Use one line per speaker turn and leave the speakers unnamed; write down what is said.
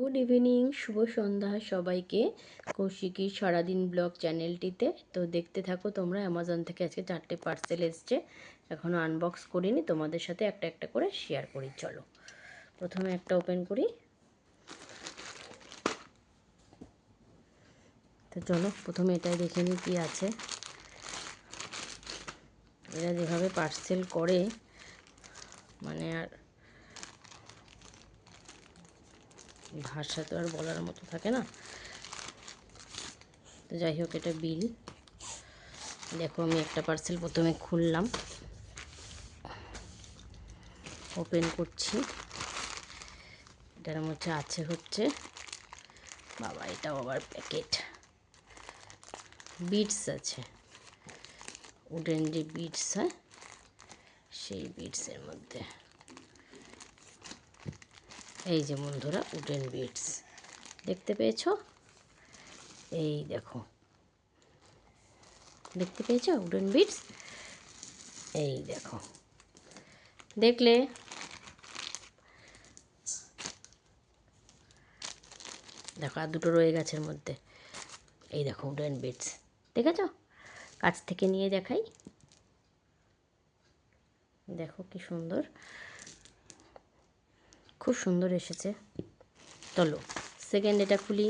Good evening, শুভ সন্ধ্যা সবাইকে। কৌশিকীর সারাদিন blog চ্যানেলটিতে তো দেখতে থাকো তোমরা। অ্যামাজন থেকে আজকে 4টে পার্সেল এসছে, এখনও আনবক্স করিনি, তোমাদের সাথে একটা একটা করে শেয়ার করি। চলো প্রথমে একটা ওপেন করি। তো চলো প্রথমে এটাই দেখে নিই কী আছে। এরা যেভাবে পার্সেল করে মানে আর ভাষা তো আর বলার মতো থাকে না। তো যাই হোক, এটা বিল। দেখো আমি একটা পার্সেল প্রথমে খুললাম, ওপেন করছি। এটার মধ্যে হচ্ছে বাবা, এটাও আবার প্যাকেট। বিটস আছে, উডেন যে বিটস হয় সেই বিটসের মধ্যে। এই যে বন্ধুরা, উডেন বিটস দেখতে পেয়েছো? এই দেখো, দেখতে পেয়েছো উডেন বিটস? এই দেখো, দেখলে? দেখো আর দুটো রয়ে গেছে এর মধ্যে। এই দেখো উডেন বিটস, দেখেছো? কাছ থেকে নিয়ে দেখাই, দেখো কি সুন্দর, খুব সুন্দর এসেছে। চলো সেকেন্ড এটা খুলি।